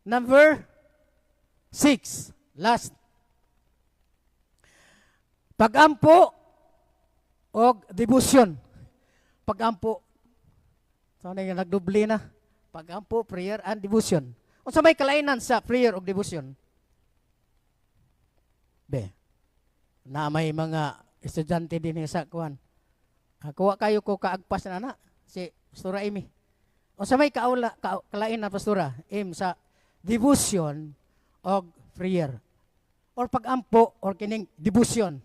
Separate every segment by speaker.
Speaker 1: Number 6. Last. Pagampo o devotion. Pagampo. Sana yung nagdubli na. Pagampo, prayer, and devotion. O sa may kalainan sa prayer o devotion? Na may mga estudyante din sa kuwan. Kuha kayo ko kaagpas na si Pastora Amy. O sa may kalainan, Pastora, sa devotion o prayer. Or pagampo or kining devotion.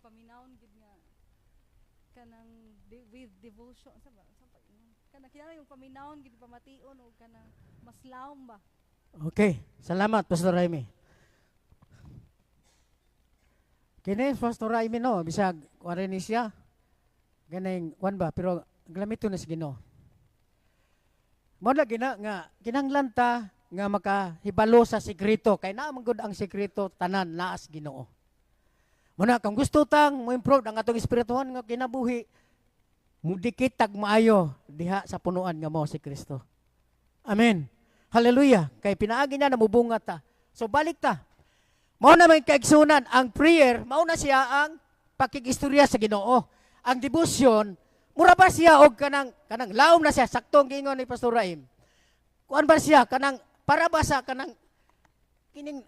Speaker 2: Paminawon gid nga kanang with devotion sa ba kanang kinahanglan yung paminawon gid pamation o kanang maslawom ba.
Speaker 1: Okay, salamat Pastor Raimi. Kini Pastor Raimi no bisag wala ni siya ganing kwan ba pero glamito na si Ginoo. Mao lagi na nga kinahanglan ta nga makahibalo sa sekreto kay naa man gud ang sekreto tanan naas Ginoo. Muna, kung gusto tang mo-improve ang atong espirituhan nga kinabuhi, mudikit tag maayo diha sa punuan nga mo si Kristo. Amen. Hallelujah. Kay pinaagi na namubunga ta. So balik ta. Mao na may kaigsunan ang prayer, mao na siya ang pakigistorya sa Ginoo. Ang devotion, mura ba siya og kanang laom na siya saktong giingon ni Pastor Raim. Kuan ba siya kanang para ba sa kanang kining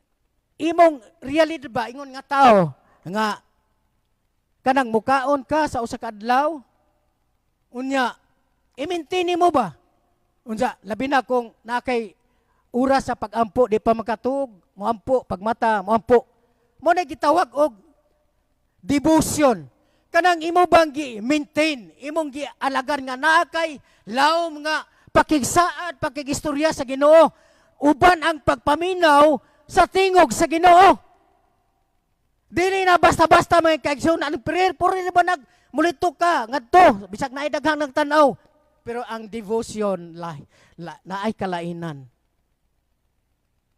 Speaker 1: imong realidad ba ingon nga tao nga kanang mukaon ka sa usa ka adlaw unya i-maintain mo ba unsa labi na kung nakay oras sa pagampo di pa makatug moampo pagmata moampo mo na gitawag og devotion kanang imo bang gi-maintain imong gialagan nga nakay lawom nga pakigsaad pakigistorya sa Ginoo uban ang pagpaminaw sa tingog sa Ginoo. Dili na basta-basta mga kaigsoon ang prayer puro na ba nagmulito ka ngadto bisag naay daghang nagtan-aw pero ang devotion naay kalainan.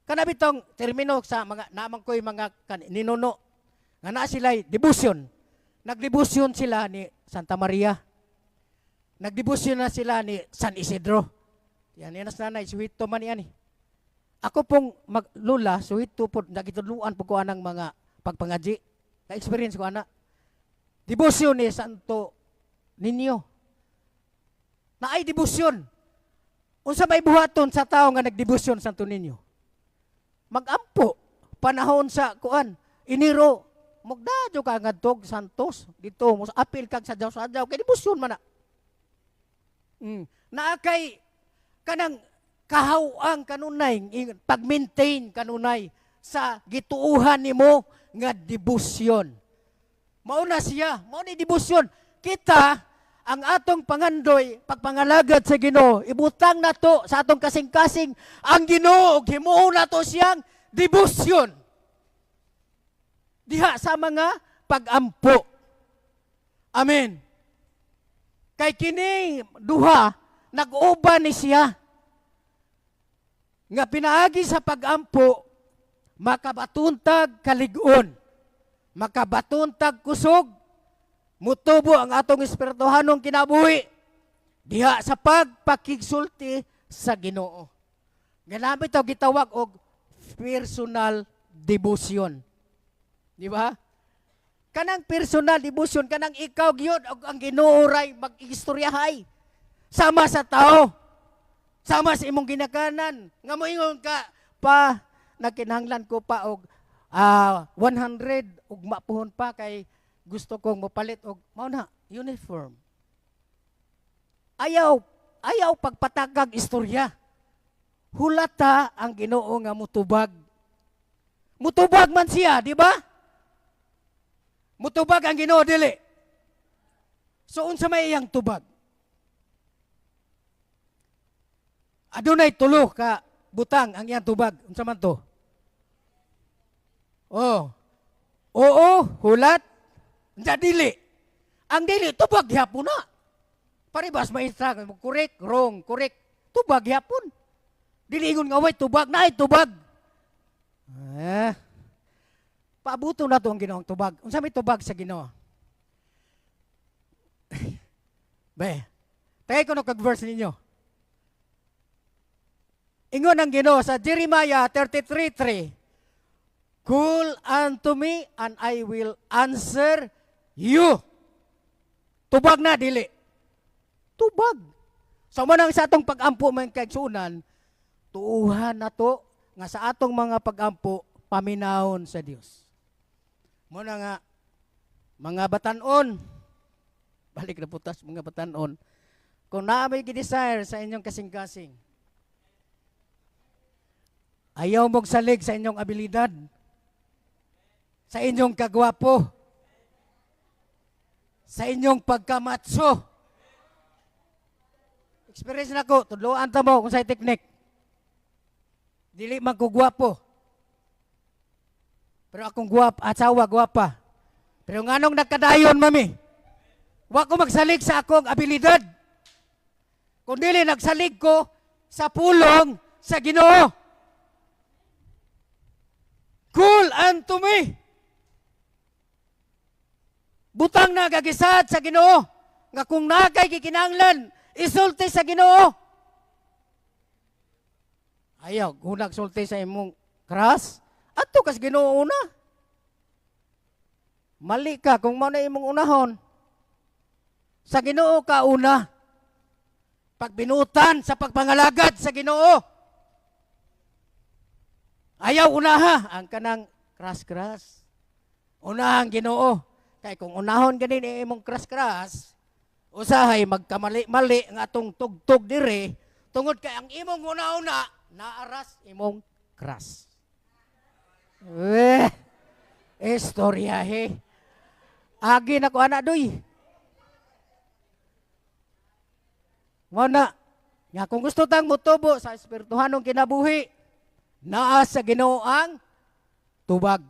Speaker 1: Kana bitong termino sa mga naman ko'y mga ninuno nga naa sila devotion. Nagdevotion sila ni Santa Maria. Nagdevotion na sila ni San Isidro. Yan nas nanay suwito man yan. Ako pong maglula suwito po nagitudluan po ko anang mga pagpangaji, na-experience ko ana. Devotion ni Santo Niño. Naay devotion. Unsa may buhaton sa tao nga nagdevotion Santo Niño? Magampo panahon sa kuan, Enero, magdadyo ka ngadtog Santos dito mo apil kag sadyaw-sadyaw kay devotion man na. Naakay kanang kahawang kanunay pag-maintain kanunay sa gituuhan nimo nga debosyon. Mao na siya, mao ni debosyon. Kita ang atong pangandoy pagpangalagad sa Ginoo, ibutang nato sa atong kasing-kasing ang Ginoo ug himuon nato siyang debosyon. Diha sa mga pagampo. Amen. Kay kini duha nag-uban ni siya nga pinaagi sa pagampo makabatuntag kalig-on, makabatuntag kusog, mutubo ang atong espirituhanong kinabuhi diha sa pagpakigsulti sa Ginoo. Ganamit ito gitawag og personal devotion. Di ba? Kanang personal devotion, kanang ikaw gyud og ang Ginoo ray mag-istoryahay sama sa tao, sama sa imong ginakanan. Nga moingon ka pa nakinahanglan ko pa og 100 ug mapuhon pa kay gusto kong mapalit og mao na uniform. Ayaw pagpatagag istorya. Hulata ang Ginoo nga mutubag. Mutubag man siya, di ba? Mutubag ang Ginoo dili. So unsa may iyang tubag? Adunay tulo ka butang ang iyang tubag. Unsa man to? Oo, hulat, nga dili. Ang dili, tubag hapon na. Paribas maestra, correct, wrong, correct. Tubag hapon. Dili ingon nga way tubag na tubag. Paabuto na to ang Ginoong tubag. Unsa may tubag sa Ginoo? Be, tayo ko kag verse ninyo. Ingon ang Ginoo sa Jeremiah 33:3. Call unto me and I will answer you. Tubag na dili. Tubag. So manang sa atong pag-ampo man kay sunan, tuuhan na to nga sa atong mga pag-ampo paminahon sa Dios. Muna nga mga batan-on, balik na putas mga batan-on. Kung naamay gi-desire sa inyong kasing-kasing, ayaw mong salig sa inyong abilidad, sa inyong kagwapo, sa inyong pagkamatso. Experience na ko, tudloan ta mo kung sa'y teknik. Dili man ko gwapo. Pero akong asawa, gwapa. Pero nganong nagkadayon, mami? Wa ko magsalig sa akong abilidad. Kung dili nagsalig ko sa pulong sa Ginoo. Call unto me. Butang na gagisad sa Ginoo. Nga kung nakay gikinanglan, isulti sa Ginoo. Ayaw, kung nagsulti sa imong kras, ato kas Ginoo una. Mali ka kung mao na imong unahon. Sa Ginoo ka una. Pagbinutan sa pagpangalagad sa Ginoo. Ayaw unaha ang kanang kras-kras. Unahang Ginoo. Kay kung unahon ganin imong kras-kras, usahay magkamali-mali nga atong tugtog dire, tungod kay ang imong una-una naaras imong kras. Istoryahe. Agi na ko anak doy. Wana, nga kung gusto tang mutubo sa espirituhanong kinabuhi, naa sa Ginoo ang tubag.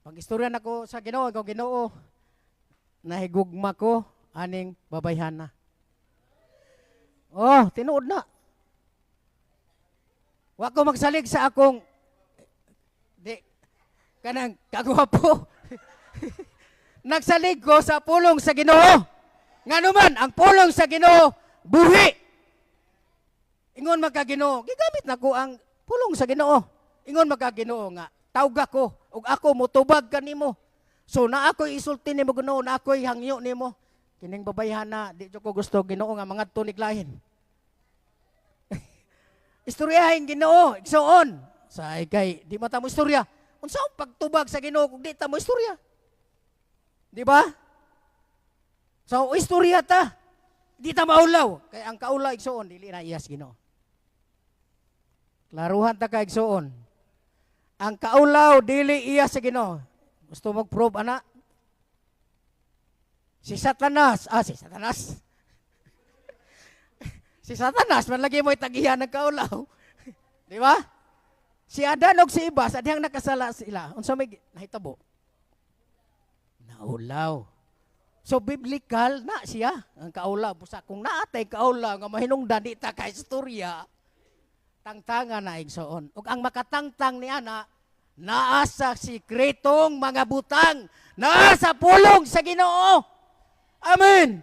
Speaker 1: Pag-istorya na ko sa Ginoo, ikaw Ginoo, nahigugma ko aning babayhana. Oh, tinuod na. Wa ko magsalig sa akong kanang kagwapo. Nagsalig ko sa pulong sa Ginoo. Nganuman ang pulong sa Ginoo buhi. Ingon magka-Ginoo, gigamit na ko ang pulong sa Ginoo. Ingon magka-Ginoo nga, tawga ko ug ako motubag kanimo. So na ako isulti nimo Ginoo, na ako hangyo nimo. Kining babayhana, di ko gusto Ginoo nga mga tunig-lahin. Istoryahin Ginoo, igsoon. Sa kay di mata mo istorya. Unsa ang pagtubag sa Ginoo kung di ta mo istorya? Di ba? So istorya ta. Di ta maulaw. Kay ang kaulaw igsoon dili na iyas Ginoo. Klaruhan ta ka igsoon. Ang kaulaw dili iyas sa Ginoo. Gusto mo prove ana? Si Satanas. Si Satanas, man lagi mo itagihan ng kaulaw. Di ba? Si Adan og si Iba, sa dihang nakasala sila. Unsa may nahitabo? Naulaw. So, biblical na siya, ang kaulaw. Busa, kung naatay kaulaw, nga mahinungdan, di ta ka istorya, tangtanga na igsoon. Ug ang makatangtang ni ana, naa sa sikretong mga butang, naa sa pulong sa Ginoo. Amen.